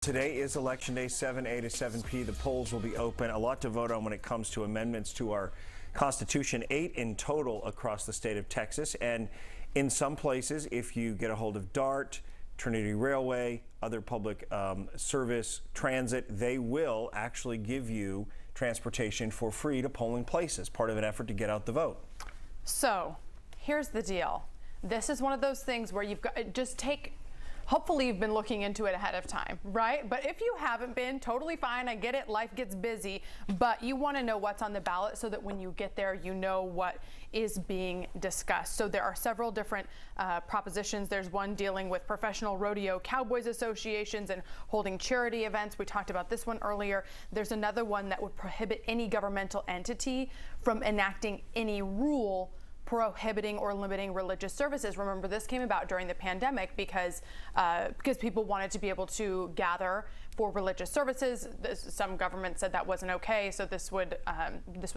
Today is Election Day, 7A to 7P. The polls will be open. A lot to vote on when it comes to amendments to our Constitution, 8 in total across the state of Texas. And in some places, if you get a hold of DART, Trinity Railway, other public service, transit, they will actually give you transportation for free to polling places, part of an effort to get out the vote. So here's the deal. This is one of those things where you've got hopefully you've been looking into it ahead of time, right? But if you haven't been, totally fine. I get it. Life gets busy, but you want to know what's on the ballot so that when you get there, you know what is being discussed. So there are several different propositions. There's one dealing with professional rodeo cowboys associations and holding charity events. We talked about this one earlier. There's another one that would prohibit any governmental entity from enacting any rule prohibiting or limiting religious services. Remember, this came about during the pandemic because people wanted to be able to gather for religious services. Some governments said that wasn't okay, so this would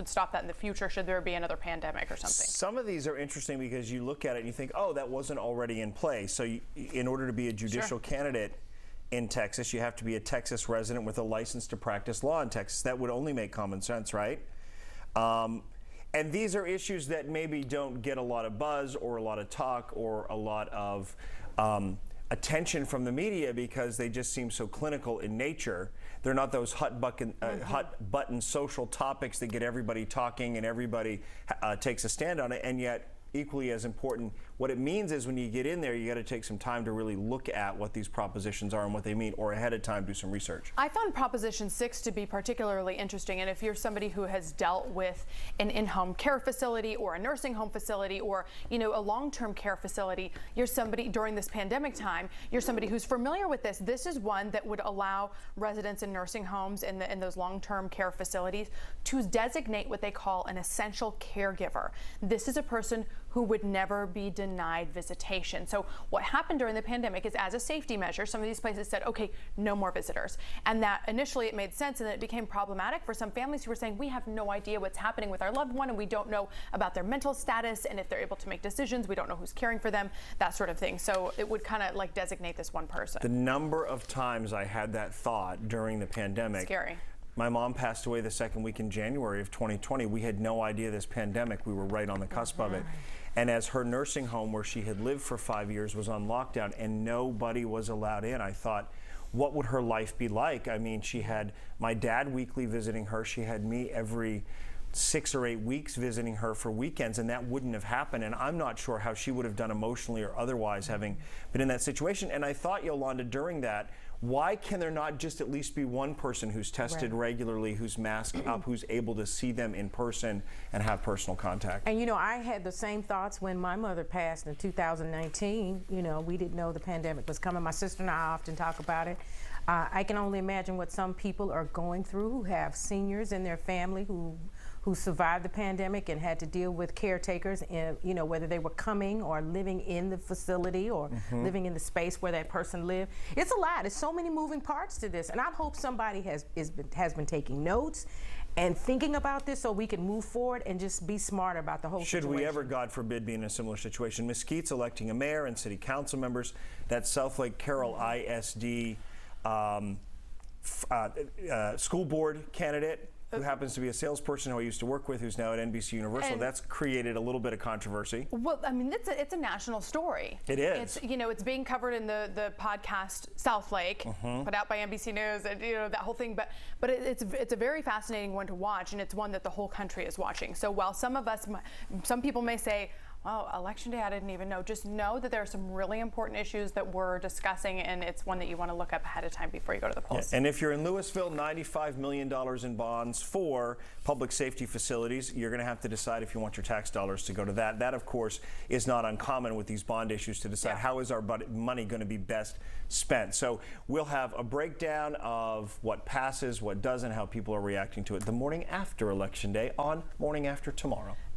stop that in the future should there be another pandemic or something. Some of these are interesting because you look at it and you think, oh, that wasn't already in place. So in order to be a judicial candidate in Texas, you have to be a Texas resident with a license to practice law in Texas. That would only make common sense, right? And these are issues that maybe don't get a lot of buzz or a lot of talk or a lot of attention from the media because they just seem so clinical in nature. They're not those hot button social topics that get everybody talking and everybody takes a stand on it. And yet, equally as important, what it means is when you get in there, you got to take some time to really look at what these propositions are and what they mean, or ahead of time do some research. I found Proposition 6 to be particularly interesting, and if you're somebody who has dealt with an in-home care facility or a nursing home facility or, you know, a long-term care facility, you're somebody during this pandemic time, you're somebody who's familiar with this. This is one that would allow residents in nursing homes and in those long-term care facilities to designate what they call an essential caregiver. This is a person who would never be denied visitation. So what happened during the pandemic is, as a safety measure, some of these places said, okay, no more visitors. And that initially it made sense, and then it became problematic for some families who were saying, we have no idea what's happening with our loved one, and we don't know about their mental status, and if they're able to make decisions, we don't know who's caring for them, that sort of thing. So it would kind of like designate this one person. The number of times I had that thought during the pandemic. Scary. My mom passed away the second week in January of 2020. We had no idea this pandemic. We were right on the cusp of it. And as her nursing home, where she had lived for 5 years, was on lockdown and nobody was allowed in, I thought, what would her life be like? I mean, she had my dad weekly visiting her. She had me every 6 or 8 weeks visiting her for weekends, and that wouldn't have happened. And I'm not sure how she would have done emotionally or otherwise having been in that situation. And I thought, Yolanda, during that, why can there not just at least be one person who's tested regularly, who's masked up, who's able to see them in person and have personal contact? And, you know, I had the same thoughts when my mother passed in 2019. You know, we didn't know the pandemic was coming. My sister and I often talk about it. I can only imagine what some people are going through who have seniors in their family who survived the pandemic and had to deal with caretakers, and, you know, whether they were coming or living in the facility or living in the space where that person lived. It's a lot. There's so many moving parts to this, and I hope somebody has been taking notes and thinking about this so we can move forward and just be smart about the whole situation. Should we ever, God forbid, be in a similar situation? Mesquite's electing a mayor and city council members. That Southlake Carroll ISD school board candidate who happens to be a salesperson who I used to work with, who's now at NBC Universal. That's created a little bit of controversy. Well, I mean, it's a national story. It is. It's, you know, it's being covered in the podcast Southlake, put out by NBC News, and, you know, that whole thing. But it's a very fascinating one to watch, and it's one that the whole country is watching. So while some people may say, oh, Election Day, I didn't even know. Just know that there are some really important issues that we're discussing, and it's one that you want to look up ahead of time before you go to the polls. Yeah. And if you're in Louisville, $95 million in bonds for public safety facilities. You're going to have to decide if you want your tax dollars to go to that. That, of course, is not uncommon with these bond issues to decide how is our money going to be best spent. So we'll have a breakdown of what passes, what doesn't, how people are reacting to it the morning after Election Day on Morning After tomorrow.